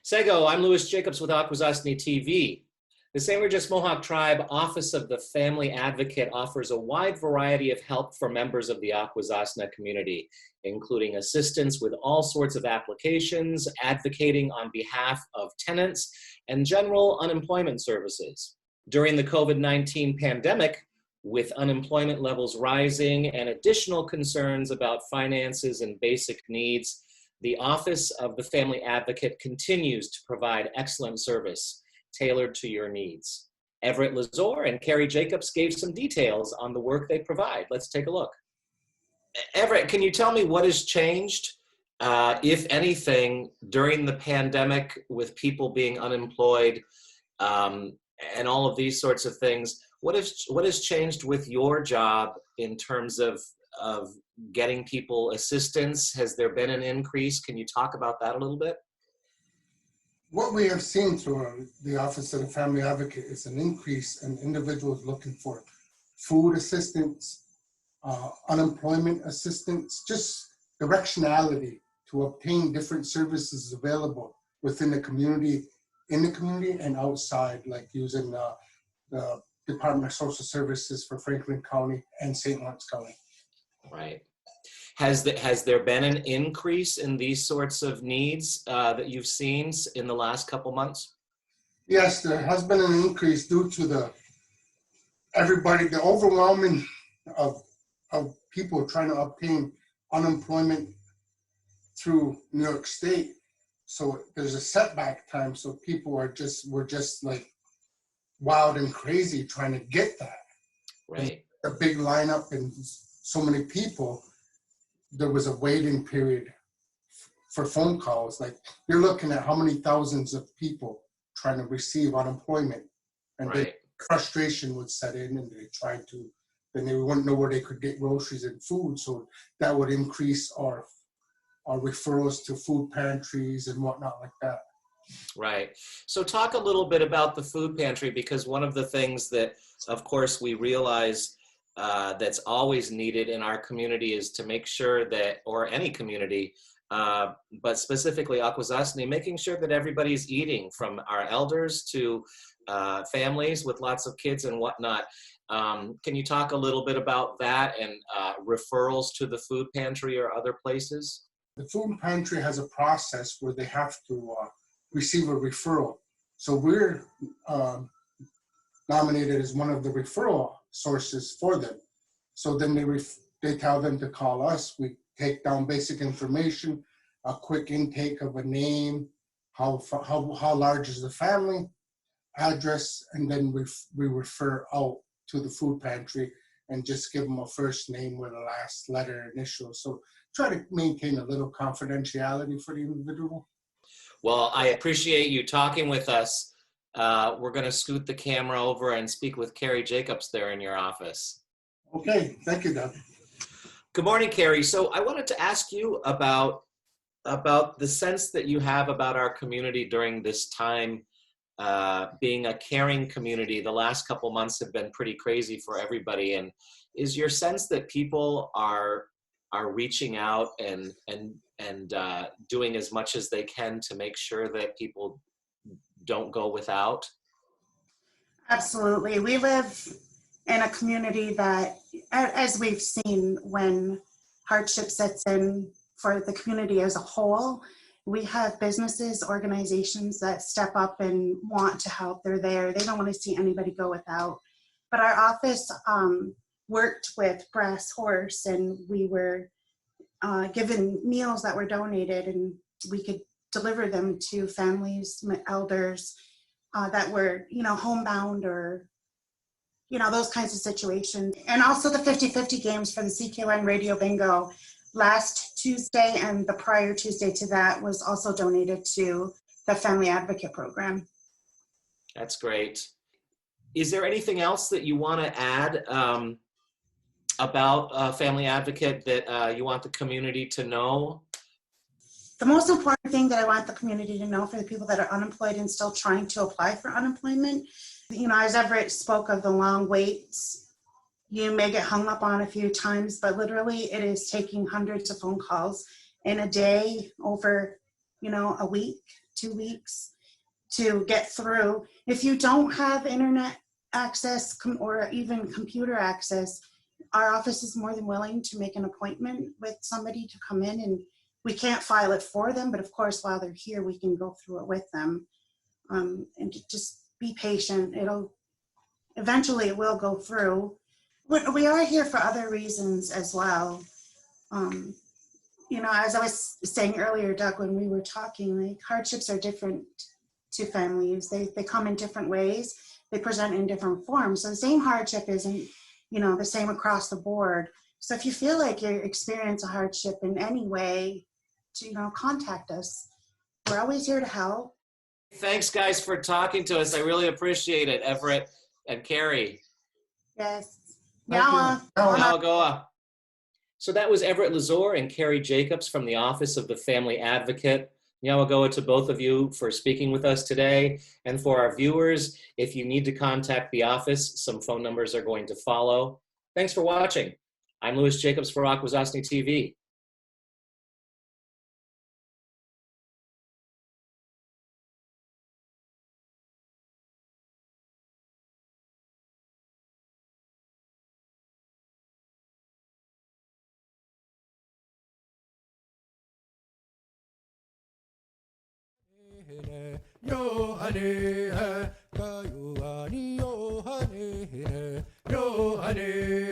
Sego, I'm Louis Jacobs with Akwesasne TV. The St. Regis Mohawk Tribe Office of the Family Advocate offers a wide variety of help for members of the Akwesasne community, including assistance with all sorts of applications, advocating on behalf of tenants, and general unemployment services. During the COVID-19 pandemic, with unemployment levels rising and additional concerns about finances and basic needs, the Office of the Family Advocate continues to provide excellent service tailored to your needs. Everett, Lazore, and Kerry Jacobs gave some details on the work they provide. Let's take a look. Everett, can you tell me what has changed, if anything, during the pandemic with people being unemployed and all of these sorts of things? What has changed with your job in terms of getting people assistance? Has there been an increase? Can you talk about that a little bit? What we have seen through the Office of the Family Advocate is an increase in individuals looking for food assistance, unemployment assistance, just directionality to obtain different services available within the community, in the community and outside, like using the Department of Social Services for Franklin County and St. Lawrence County. Right. Has there been an increase in these sorts of needs that you've seen in the last couple months? Yes, there has been an increase due to the overwhelming of people trying to obtain unemployment through New York State. So there's a setback time. So people were just like wild and crazy trying to get that. Right. A big lineup and so many people. There was a waiting period for phone calls. Like, you're looking at how many thousands of people trying to receive unemployment, and right. The frustration would set in, and then they wouldn't know where they could get groceries and food. So that would increase our referrals to food pantries and whatnot like that. Right. So talk a little bit about the food pantry, because one of the things that, of course, we realize that's always needed in our community is to make sure that, or any community, but specifically Akwesasne, making sure that everybody's eating, from our elders to families with lots of kids and whatnot. Can you talk a little bit about that and referrals to the food pantry or other places? The food pantry has a process where they have to receive a referral. So we're nominated as one of the referral sources for them. So then they tell them to call us. We take down basic information, a quick intake of a name, how large is the family, address, and then we refer out to the food pantry and just give them a first name with a last letter initial. So try to maintain a little confidentiality for the individual. Well, I appreciate you talking with us. We're going to scoot the camera over and speak with Kerry Jacobs there in your office. Okay, thank you, Doug. Good morning, Kerry. So I wanted to ask you about the sense that you have about our community during this time, being a caring community. The last couple months have been pretty crazy for everybody. And is your sense that people are reaching out and doing as much as they can to make sure that people don't go without? Absolutely. We live in a community that, as we've seen, when hardship sets in for the community as a whole, we have businesses, organizations that step up and want to help. They're there. They don't want to see anybody go without. But our office worked with Brass Horse, and we were given meals that were donated, and we could deliver them to families, elders that were, homebound, or, those kinds of situations. And also the 50-50 games for the CKN Radio Bingo last Tuesday, and the prior Tuesday to that was also donated to the Family Advocate Program. That's great. Is there anything else that you want to add about Family Advocate that you want the community to know? The most important thing that I want the community to know, for the people that are unemployed and still trying to apply for unemployment, as Everett spoke of the long waits, you may get hung up on a few times, but literally it is taking hundreds of phone calls in a day, over a week, 2 weeks to get through. If you don't have internet access or even computer access, our office is more than willing to make an appointment with somebody to come in, and we can't file it for them, but of course, while they're here, we can go through it with them. And just be patient. Eventually it will go through. But we are here for other reasons as well. As I was saying earlier, Doug, when we were talking, like, hardships are different to families. They come in different ways. They present in different forms. So the same hardship isn't, the same across the board. So if you feel like you experience a hardship in any way, contact us. We're always here to help. Thanks, guys, for talking to us. I really appreciate it, Everett and Kerry. Yes. Thank you. Yawa. Yawagoa. So that was Everett Lazore and Kerry Jacobs from the Office of the Family Advocate. Yawagoa to both of you for speaking with us today. And for our viewers, if you need to contact the office, some phone numbers are going to follow. Thanks for watching. I'm Louis Jacobs for Akwesasne TV. Yo honey, yo honey, yo honey, yo honey.